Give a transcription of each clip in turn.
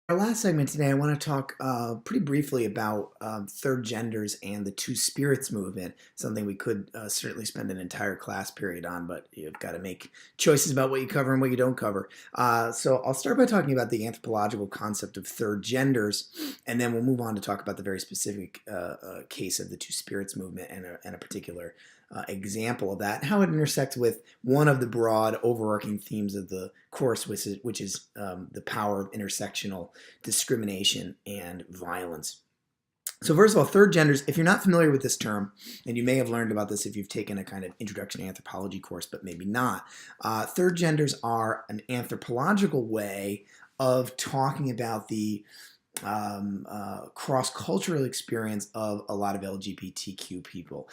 Our last segment today, I want to talk pretty briefly about third genders and the Two Spirits movement, something we could certainly spend an entire class period on, but you've got to make choices about what you cover and what you don't cover. So I'll start by talking about the anthropological concept of third genders, and then we'll move on to talk about the very specific case of the Two Spirits movement and a particular example of that, and how it intersects with one of the broad overarching themes of the course, which is the power of intersectional discrimination and violence. So first of all, third genders, if you're not familiar with this term, and you may have learned about this if you've taken a kind of introduction to anthropology course, but maybe not, third genders are an anthropological way of talking about the cross-cultural experience of a lot of LGBTQ people.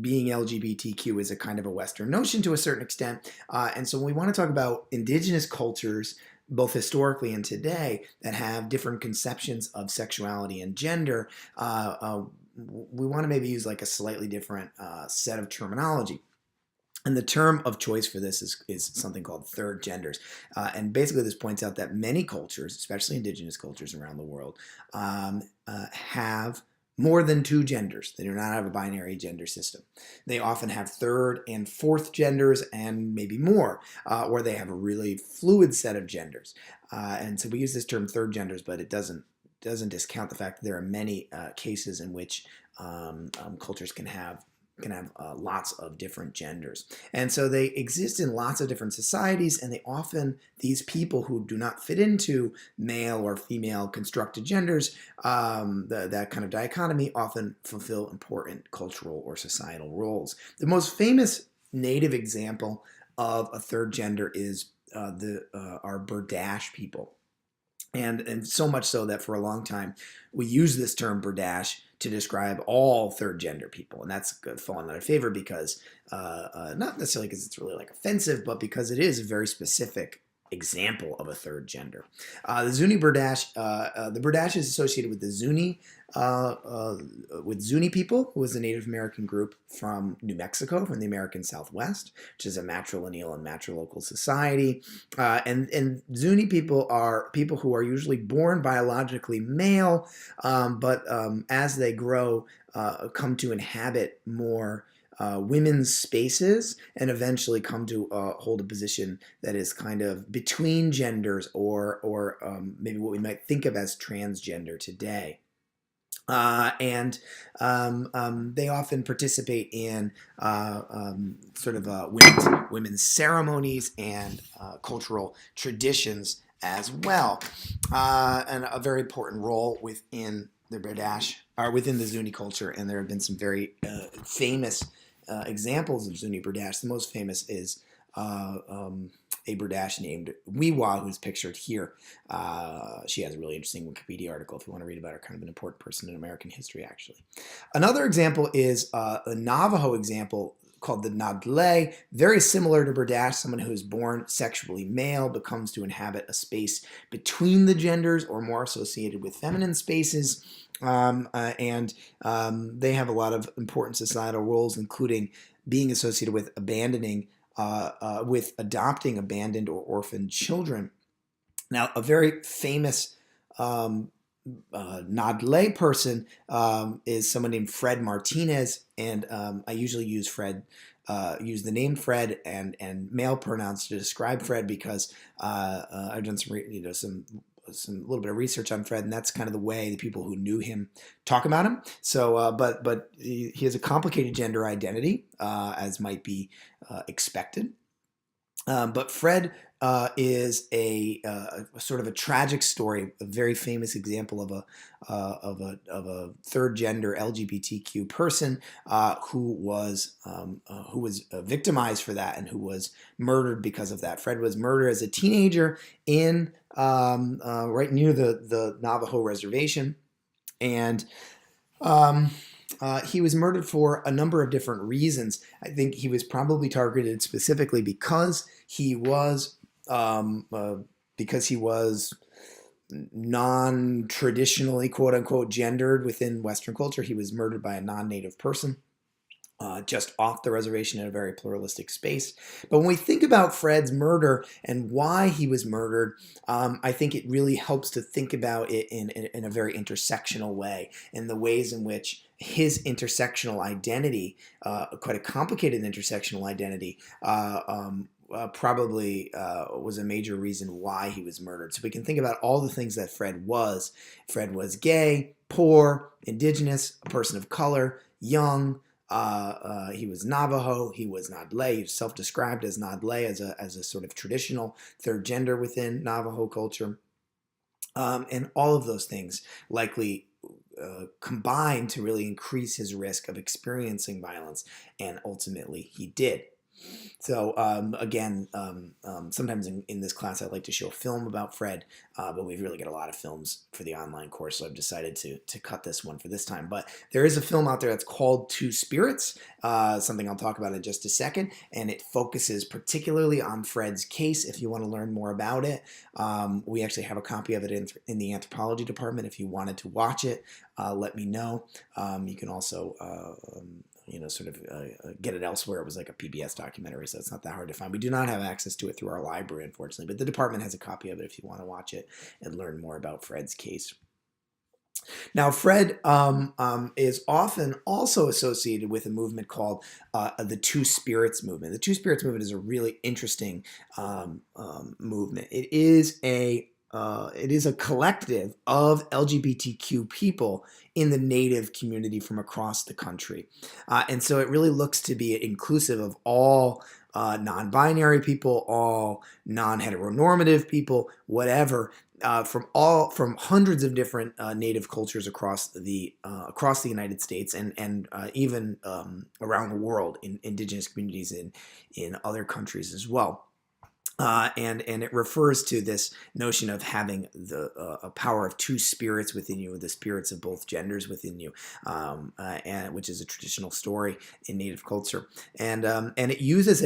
Being LGBTQ is a kind of a Western notion to a certain extent. And so when we want to talk about indigenous cultures, both historically and today, that have different conceptions of sexuality and gender, we want to maybe use like a slightly different set of terminology. And the term of choice for this is something called third genders. And basically, this points out that many cultures, especially indigenous cultures around the world, have more than two genders. They do not have a binary gender system. They often have third and fourth genders and maybe more, or they have a really fluid set of genders. And so we use this term third genders, but it doesn't discount the fact that there are many cases in which cultures can have lots of different genders. And so they exist in lots of different societies, and these people who do not fit into male or female constructed genders, that kind of dichotomy, often fulfill important cultural or societal roles. The most famous native example of a third gender is our Berdache people. And so much so that for a long time we use this term Berdache to describe all third gender people, and that's fallen out of favor because not necessarily because it's really like offensive, but because it is a very specific example of a third gender. The Zuni Berdache, the Berdache is associated with the Zuni people, who is a Native American group from New Mexico, from the American Southwest, which is a matrilineal and matrilocal society. And Zuni people are people who are usually born biologically male, but as they grow, come to inhabit more women's spaces and eventually come to hold a position that is kind of between genders, or maybe what we might think of as transgender today. And they often participate in sort of women's ceremonies and cultural traditions as well, and a very important role within the Berdache, or within the Zuni culture. And there have been some very famous examples of Zuni Berdache. The most famous is a Berdache named Wiwa, who's pictured here. She has a really interesting Wikipedia article if you want to read about her, kind of an important person in American history, actually. Another example is a Navajo example called the Nadle, very similar to Berdache, someone who is born sexually male but comes to inhabit a space between the genders or more associated with feminine spaces. And they have a lot of important societal roles, including being associated with with adopting abandoned or orphaned children. Now, a very famous Nadle person is someone named Fred Martinez, and I usually use use the name Fred and male pronouns to describe Fred because I've done some little bit of research on Fred, and that's kind of the way the people who knew him talk about him. So, but he has a complicated gender identity, as might be expected. But Fred is a sort of a tragic story, a very famous example of a third gender LGBTQ person who was victimized for that and who was murdered because of that. Fred was murdered as a teenager in right near the Navajo reservation, and he was murdered for a number of different reasons. I think he was probably targeted specifically because he was non-traditionally, quote unquote, gendered within Western culture. He was murdered by a non-native person. just off the reservation in a very pluralistic space. But when we think about Fred's murder and why he was murdered, I think it really helps to think about it in a very intersectional way, in the ways in which his intersectional identity, quite a complicated intersectional identity, probably was a major reason why he was murdered. So we can think about all the things that Fred was. Fred was gay, poor, indigenous, a person of color, young. He was Navajo. He was Nadle. He was self-described as Nadle, as a sort of traditional third gender within Navajo culture. And all of those things likely combined to really increase his risk of experiencing violence, and ultimately he did. So again, sometimes in this class I'd like to show a film about Fred, but we've really got a lot of films for the online course, so I've decided to cut this one for this time. But there is a film out there that's called Two Spirits, something I'll talk about in just a second, and it focuses particularly on Fred's case. If you want to learn more about it, we actually have a copy of it in the anthropology department. If you wanted to watch it, let me know. You can also sort of get it elsewhere. It was like a PBS documentary, so it's not that hard to find. We do not have access to it through our library, unfortunately, but the department has a copy of it if you want to watch it and learn more about Fred's case. Now, Fred is often also associated with a movement called the Two Spirits movement. The Two Spirits movement is a really interesting movement. It is a collective of LGBTQ people in the Native community from across the country. And so it really looks to be inclusive of all non-binary people, all non-heteronormative people, whatever, from hundreds of different Native cultures across the United States and even around the world, in indigenous communities in other countries as well. And it refers to this notion of having a power of two spirits within you, the spirits of both genders within you, and which is a traditional story in Native culture. And it uses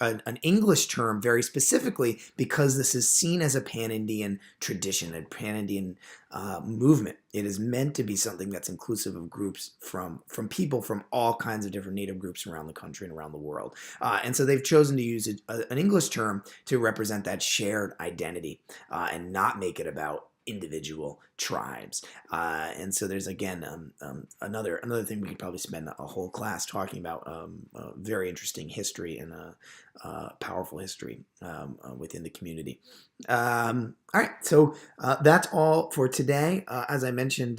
an English term very specifically because this is seen as a Pan-Indian tradition, a Pan-Indian movement. It is meant to be something that's inclusive of groups from people from all kinds of different Native groups around the country and around the world. And so they've chosen to use an English term to represent that shared identity and not make it about individual tribes. And so there's, again, another thing we could probably spend a whole class talking about, very interesting history and powerful history within the community. All right, so that's all for today. As I mentioned,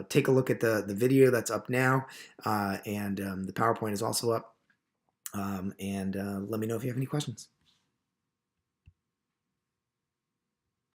take a look at the video that's up now, and the PowerPoint is also up. And let me know if you have any questions.